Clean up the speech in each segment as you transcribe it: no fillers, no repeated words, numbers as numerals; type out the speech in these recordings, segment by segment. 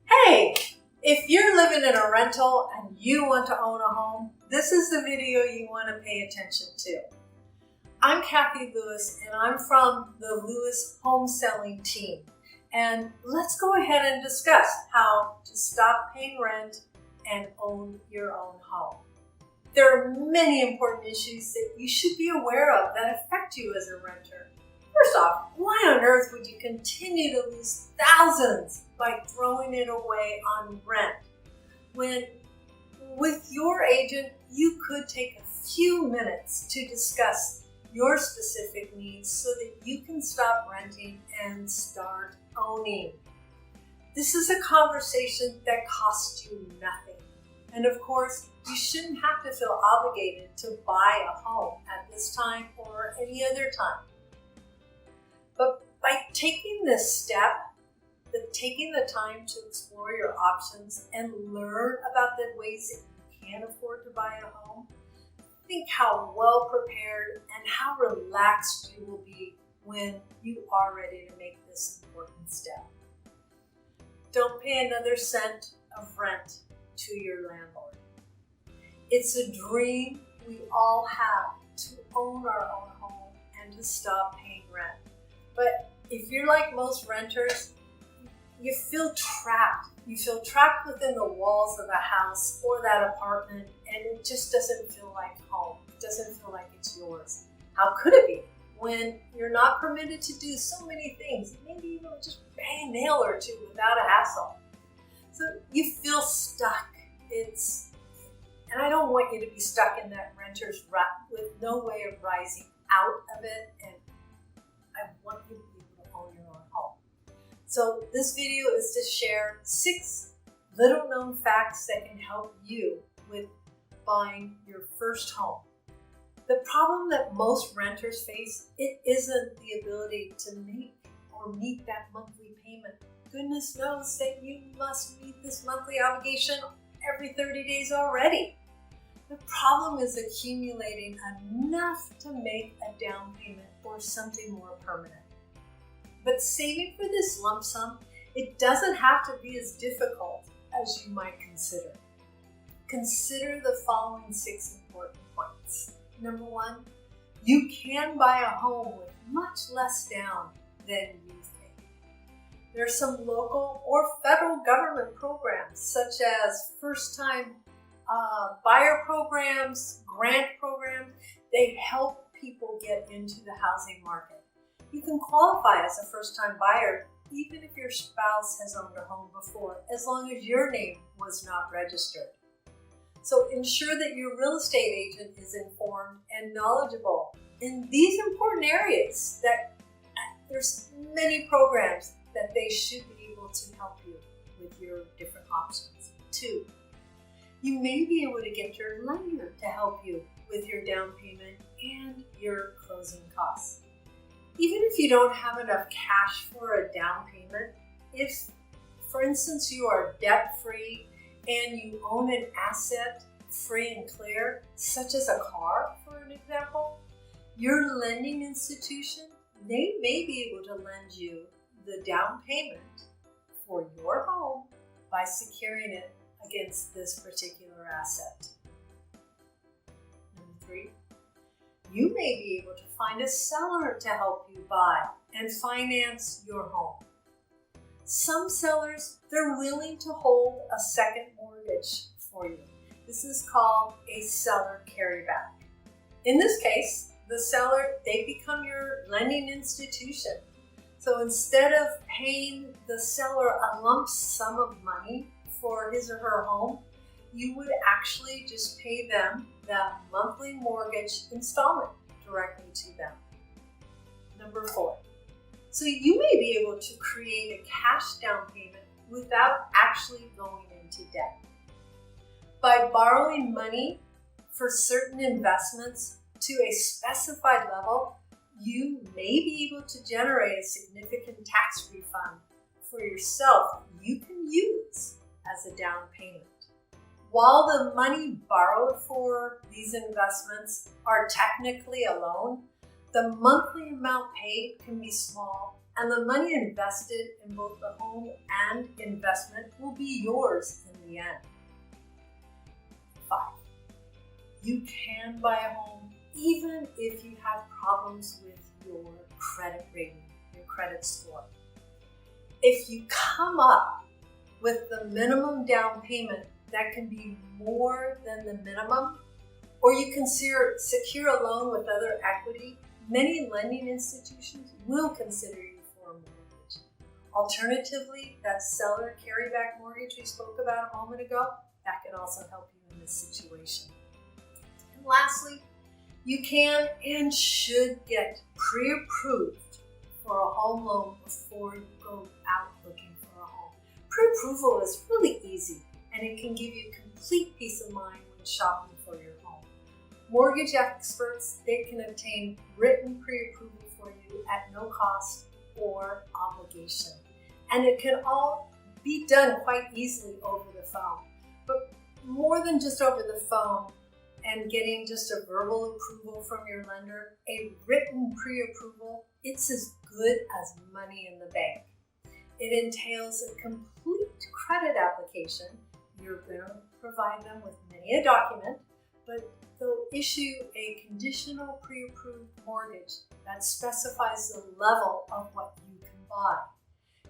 Hey, if you're living in a rental and you want to own a home, this is the video you want to pay attention to. I'm Kathy Lewis and I'm from the Lewis Home Selling Team. And let's go ahead and discuss how to stop paying rent and own your own home. There are many important issues that you should be aware of that affect you as a renter. First off, why on earth would you continue to lose thousands by throwing it away on rent? When with your agent, you could take a few minutes to discuss your specific needs so that you can stop renting and start owning. This is a conversation that costs you nothing. And of course, you shouldn't have to feel obligated to buy a home at this time or any other time. But by taking this step, taking the time to explore your options and learn about the ways that you can afford to buy a home, think how well prepared and how relaxed you will be when you are ready to make this important step. Don't pay another cent of rent to your landlord. It's a dream we all have to own our own home and to stop paying rent. But if you're like most renters, you feel trapped. You feel trapped within the walls of a house or that apartment, and it just doesn't feel like home. It doesn't feel like it's yours. How could it be when you're not permitted to do so many things? Maybe even just bang a nail or two without a hassle. So you feel stuck. And I don't want you to be stuck in that renter's rut with no way of rising out of it, and I want you to be able to own your own home. So this video is to share 6 little known facts that can help you with buying your first home. The problem that most renters face, it isn't the ability to make or meet that monthly payment. Goodness knows that you must meet this monthly obligation every 30 days already. The problem is accumulating enough to make a down payment or something more permanent. But saving for this lump sum, it doesn't have to be as difficult as you might consider. Consider the following 6 important points. Number 1, you can buy a home with much less down than you think. There are some local or federal government programs such as first-time buyer programs, grant programs. They help people get into the housing market. You can qualify as a first-time buyer even if your spouse has owned a home before, as long as your name was not registered. So ensure that your real estate agent is informed and knowledgeable in these important areas. That there's many programs that they should be able to help you with your different options. 2, you may be able to get your lender to help you with your down payment and your closing costs. Even if you don't have enough cash for a down payment, if, for instance, you are debt-free and you own an asset free and clear, such as a car, for an example, your lending institution, they may be able to lend you the down payment for your home by securing it against this particular asset. Number 3, you may be able to find a seller to help you buy and finance your home. Some sellers, they're willing to hold a second mortgage for you. This is called a seller carryback. In this case, the seller, they become your lending institution. So instead of paying the seller a lump sum of money for his or her home, you would actually just pay them that monthly mortgage installment directly to them. Number 4, so you may be able to create a cash down payment without actually going into debt. By borrowing money for certain investments to a specified level, you may be able to generate a significant tax refund for yourself you can use as a down payment. While the money borrowed for these investments are technically a loan, The monthly amount paid can be small, and the money invested in both the home and investment will be yours in the end. 5. You can buy a home even if you have problems with your credit rating, your credit score. If you come up with the minimum down payment that can be more than the minimum, or you can secure a loan with other equity, many lending institutions will consider you for a mortgage. Alternatively, that seller carryback mortgage we spoke about a moment ago, that can also help you in this situation. And lastly, you can and should get pre-approved for a home loan before you go out looking for a home. Pre-approval is really easy, and it can give you complete peace of mind when shopping for your home. Mortgage experts, they can obtain written pre-approval for you at no cost or obligation. And it can all be done quite easily over the phone. But more than just over the phone and getting just a verbal approval from your lender, a written pre-approval, it's as good as money in the bank. It entails a complete credit application. You're going to provide them with many a document, but they'll issue a conditional pre-approved mortgage that specifies the level of what you can buy.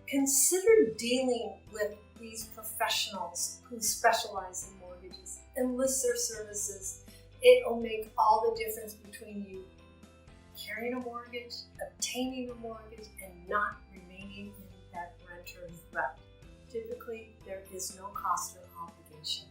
Consider dealing with these professionals who specialize in mortgages. Enlist their services. It will make all the difference between you carrying a mortgage, obtaining a mortgage, and not remaining in that renter's rut. Typically, there is no cost or obligation.